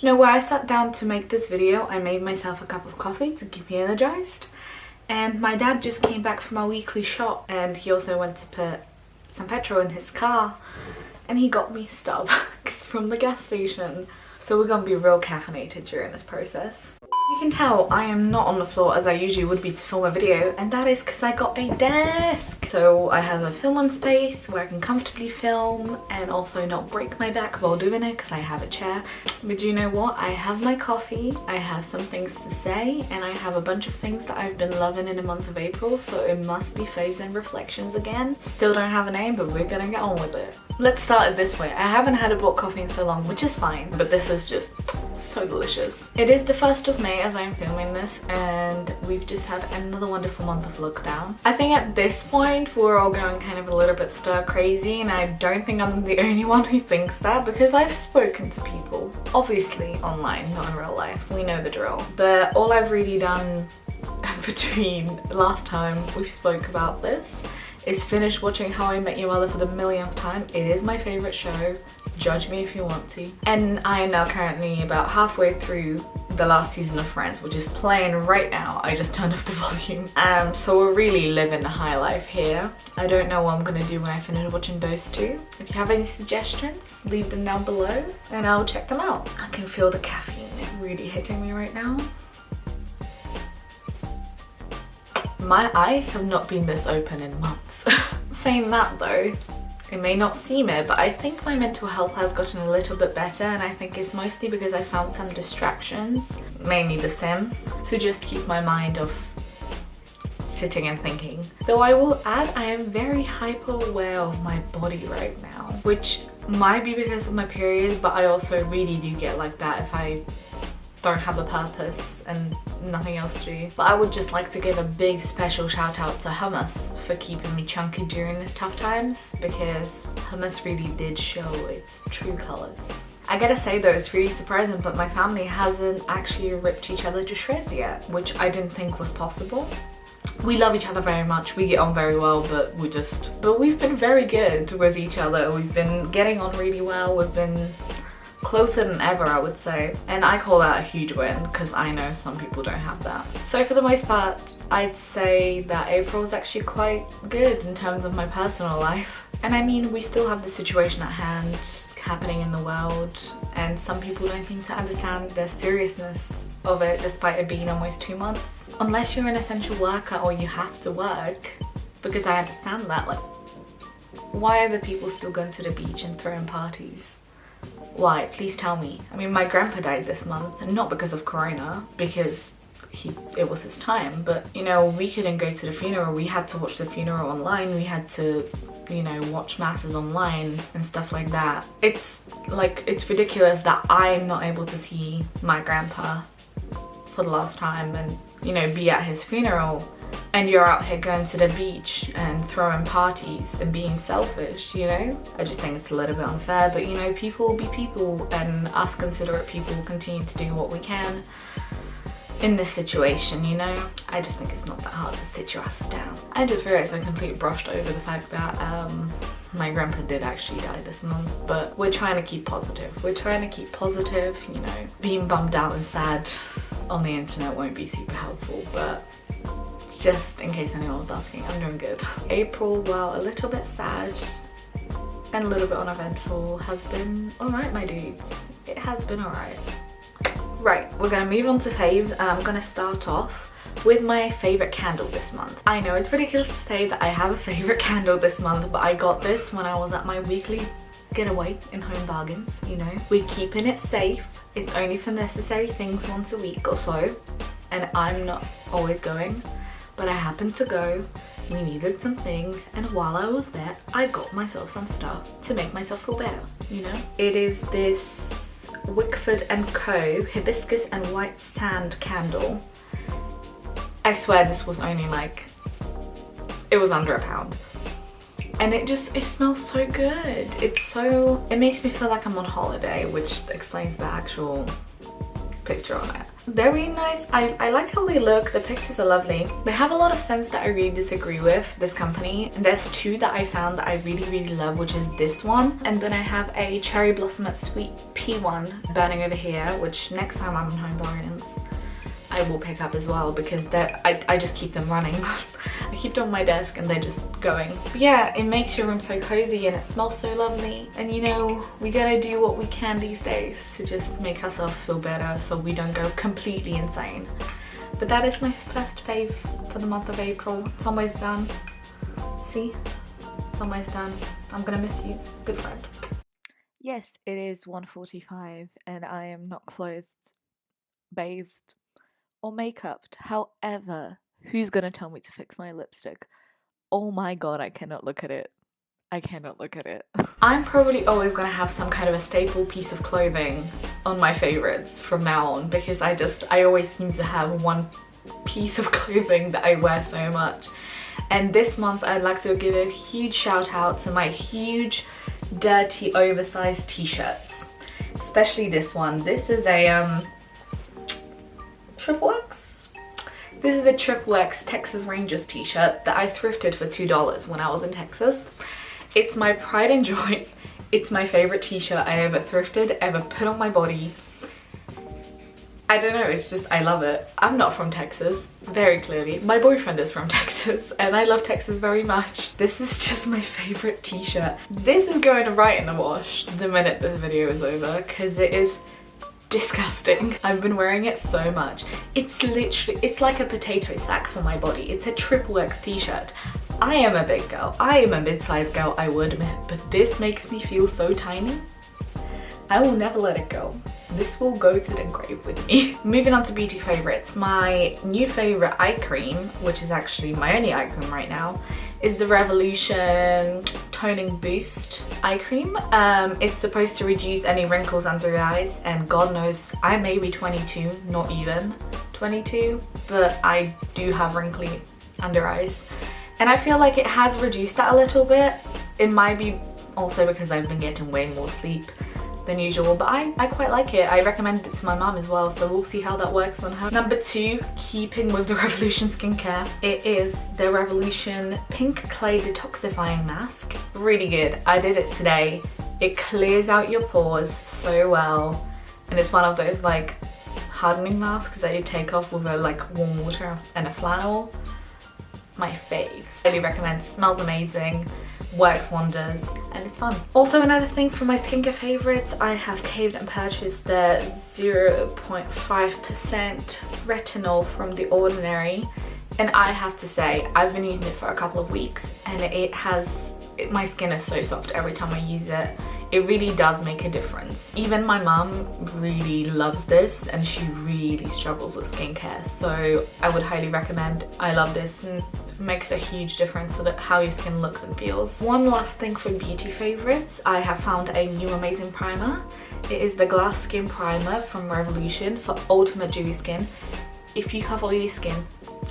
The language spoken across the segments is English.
you know, where I sat down to make this video, I made myself a cup of coffee to keep me energized. And my dad just came back from our weekly shop, and he also went to put some petrol in his car, and he got me Starbucks from the gas station. So we're gonna be real caffeinated during this process. You can tell I am not on the floor as I usually would be to film a video, and that is because I got a desk. So I have a film on space where I can comfortably film and also not break my back while doing it because I have a chair. But you know what? I have my coffee, I have some things to say, and I have a bunch of things that I've been loving in the month of April, so it must be Faves and Reflections again. Still don't have a name, but we're gonna get on with it. Let's start it this way. I haven't had a black coffee in so long, which is fine, but this is just so delicious. It is the 1st of May as I'm filming this, and we've just had another wonderful month of lockdown. I think at this point we're all going kind of a little bit stir crazy, and I don't think I'm the only one who thinks that, because I've spoken to people, obviously online, not in real life, we know the drill. But all I've really done between last time we spoke about this is finish watching How I Met Your Mother for the millionth time. It is my favourite show, judge me if you want to. And I am now currently about halfway through the last season of Friends, which is playing right now. I just turned off the volume. So we're really living the high life here. I don't know what I'm gonna do when I finish watching those two. If you have any suggestions, leave them down below and I'll check them out. I can feel the caffeine really hitting me right now. My eyes have not been this open in months. Saying that though, it may not seem it, but I think my mental health has gotten a little bit better, and I think it's mostly because I found some distractions, mainly The Sims, to just keep my mind off sitting and thinking. Though I will add, I am very hyper aware of my body right now, which might be because of my period, but I also really do get like that if I don't have a purpose and nothing else to do. But I would just like to give a big special shout out to hummus for keeping me chunky during these tough times, because hummus really did show its true colours. I gotta say though, it's really surprising, but my family hasn't actually ripped each other to shreds yet, which I didn't think was possible. We love each other very much, we get on very well, but we've been very good with each other. We've been getting on really well, we've been closer than ever, I would say, and I call that a huge win because I know some people don't have that. So for the most part, I'd say that April is actually quite good in terms of my personal life. And I mean, we still have the situation at hand happening in the world, and some people don't seem to understand the seriousness of it despite it being almost 2 months. Unless you're an essential worker or you have to work, because I understand that, like, why are the people still going to the beach and throwing parties? Why? Please tell me. I mean, my grandpa died this month, and not because of corona, because it was his time, but you know, we couldn't go to the funeral. We had to watch the funeral online. We had to, you know, watch masses online and stuff like that. It's like, it's ridiculous that I'm not able to see my grandpa for the last time and, you know, be at his funeral, and you're out here going to the beach and throwing parties and being selfish, you know? I just think it's a little bit unfair, but you know, people will be people, and us considerate people will continue to do what we can in this situation, you know? I just think it's not that hard to sit your asses down. I just realised I completely brushed over the fact that my grandpa did actually die this month, but we're trying to keep positive. We're trying to keep positive, you know? Being bummed out and sad on the internet won't be super helpful, but just in case anyone was asking, I'm doing good. April, well, a little bit sad and a little bit uneventful, has been alright, my dudes. It has been alright. Right, we're gonna move on to faves, and I'm gonna start off with my favourite candle this month. I know it's ridiculous to say that I have a favourite candle this month, but I got this when I was at my weekly getaway in Home Bargains, you know. We're keeping it safe. It's only for necessary things once a week or so, and I'm not always going. But I happened to go, we needed some things, and while I was there, I got myself some stuff to make myself feel better, you know? It is this Wickford & Co. Hibiscus and White Sand candle. I swear this was only like, it was under £1. And it smells so good. It makes me feel like I'm on holiday, which explains the actual picture on it. They're really nice. I like how they look. The pictures are lovely. They have a lot of scents that I really disagree with, this company. And there's two that I found that I really love, which is this one. And then I have a Cherry Blossom at Sweet Pea one burning over here, which next time I'm in Home Bargains, I will pick up as well, because I just keep them running. I keep them on my desk and they're just going. But yeah, it makes your room so cozy and it smells so lovely. And you know, we gotta do what we can these days to just make ourselves feel better so we don't go completely insane. But that is my first fave for the month of April. It's almost done. See? It's almost done. I'm gonna miss you, good friend. Yes, it is 1:45 and I am not clothed, bathed, or make-upped. However, who's gonna tell me to fix my lipstick? Oh my god, I cannot look at it. I cannot look at it. I'm probably always gonna have some kind of a staple piece of clothing on my favorites from now on, because I always seem to have one piece of clothing that I wear so much. And this month I'd like to give a huge shout out to my huge dirty oversized t-shirts, especially this one. This is a Triple X? This is a Triple X Texas Rangers t-shirt that I thrifted for $2 when I was in Texas. It's my pride and joy. It's my favorite t-shirt I ever thrifted, ever put on my body. I don't know, it's just, I love it. I'm not from Texas, very clearly. My boyfriend is from Texas and I love Texas very much. This is just my favorite t-shirt. This is going right in the wash the minute this video is over, because it is disgusting. I've been wearing it so much. It's literally, it's like a potato sack for my body. It's a Triple X t-shirt. I am a big girl. I am a mid-sized girl, I would admit, but this makes me feel so tiny. I will never let it go. This will go to the grave with me. Moving on to beauty favorites. My new favorite eye cream, which is actually my only eye cream right now, is the Revolution Toning Boost eye cream. It's supposed to reduce any wrinkles under your eyes, and God knows I may be 22, not even 22, but I do have wrinkly under eyes. And I feel like it has reduced that a little bit. It might be also because I've been getting way more sleep than usual, but I quite like it. I recommended it to my mum as well, so we'll see how that works on her. Number 2, keeping with the Revolution skincare, it is the Revolution Pink Clay Detoxifying Mask. Really good. I did it today. It clears out your pores so well, and it's one of those like hardening masks that you take off with a like warm water and a flannel. My faves. Highly recommend. Smells amazing, works wonders, and it's fun. Also, another thing for my skincare favorites, I have caved and purchased the 0.5% retinol from The Ordinary, and I have to say I've been using it for a couple of weeks and my skin is so soft every time I use it. It really does make a difference. Even my mum really loves this and she really struggles with skincare, so I would highly recommend. I love this and it makes a huge difference to how your skin looks and feels. One last thing for beauty favorites, I have found a new amazing primer. It is the Glass Skin Primer from Revolution for ultimate dewy skin. If you have oily skin,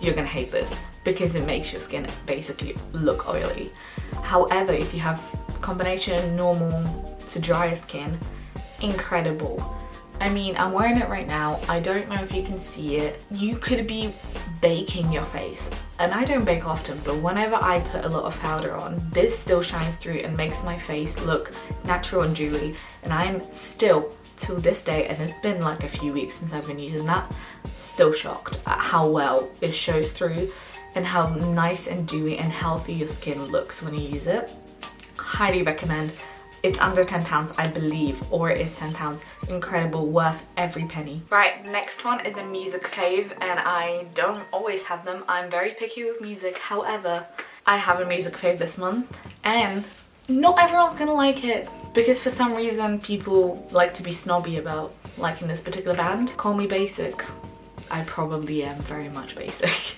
you're gonna hate this because it makes your skin basically look oily. However, if you have combination normal to dry skin, incredible. I mean, I'm wearing it right now. I don't know if you can see it. You could be baking your face, and I don't bake often, but whenever I put a lot of powder on, this still shines through and makes my face look natural and dewy. And I'm still, till this day, and it's been like a few weeks since I've been using that, still shocked at how well it shows through and how nice and dewy and healthy your skin looks when you use it. Highly recommend. It's under £10, I believe, or it is £10. Incredible, worth every penny. Right, next one is a music fave, and I don't always have them. I'm very picky with music. However, I have a music fave this month, and not everyone's gonna like it because for some reason people like to be snobby about liking this particular band. Call me basic. I probably am very much basic.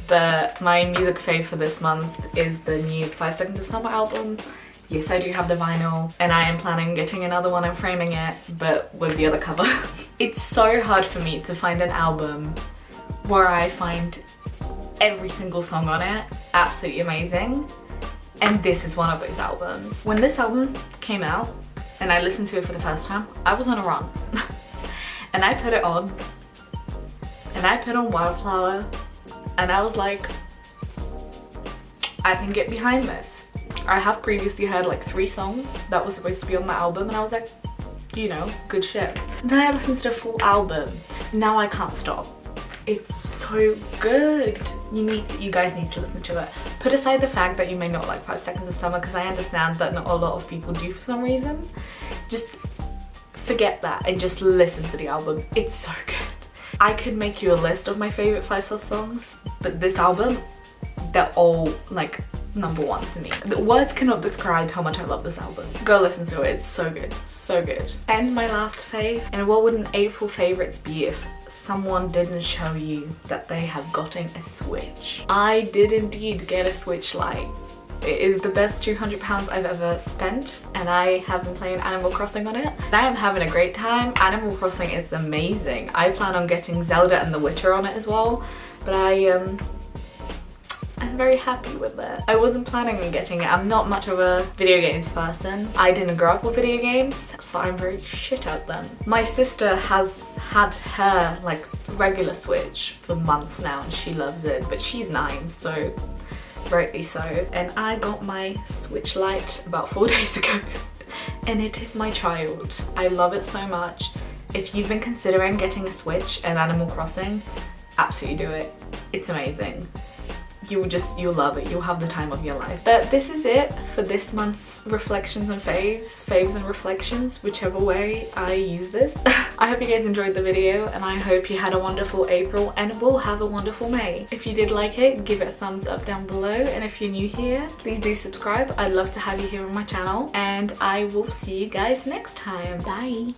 But my music fave for this month is the new 5 Seconds of Summer album. Yes, I do have the vinyl, and I am planning getting another one and framing it, but with the other cover. It's so hard for me to find an album where I find every single song on it absolutely amazing, and this is one of those albums. When this album came out and I listened to it for the first time, I was on a run. and I put it on, and I put on Wildflower, and I was like, I can get behind this. I have previously heard like 3 songs that was supposed to be on the album, and I was like, you know, good shit. Then I listened to the full album. Now I can't stop. It's so good. You guys need to listen to it. Put aside the fact that you may not like 5 Seconds of Summer, because I understand that not a lot of people do for some reason. Just forget that and just listen to the album. It's so good. I could make you a list of my favorite 5-star songs, but this album, they're all like #1 to me. The words cannot describe how much I love this album. Go listen to it, it's so good, so good. And my last fave, and what would an April favorites be if someone didn't show you that they have gotten a Switch? I did indeed get a Switch Lite. It is the best £200 I've ever spent, and I have been playing Animal Crossing on it. And I am having a great time. Animal Crossing is amazing. I plan on getting Zelda and The Witcher on it as well, but I'm very happy with it. I wasn't planning on getting it. I'm not much of a video games person. I didn't grow up with video games, so I'm very shit at them. My sister has had her like regular Switch for months now and she loves it, but she's 9, so rightly so. And I got my Switch Lite about 4 days ago and it is my child. I love it so much. If you've been considering getting a Switch and Animal Crossing, absolutely do it. It's amazing. You'll love it. You'll have the time of your life. But this is it for this month's reflections and faves and reflections, whichever way I use this. I hope you guys enjoyed the video, and I hope you had a wonderful April and will have a wonderful May. If you did like it, give it a thumbs up down below, and if you're new here, please do subscribe. I'd love to have you here on my channel, and I will see you guys next time. Bye.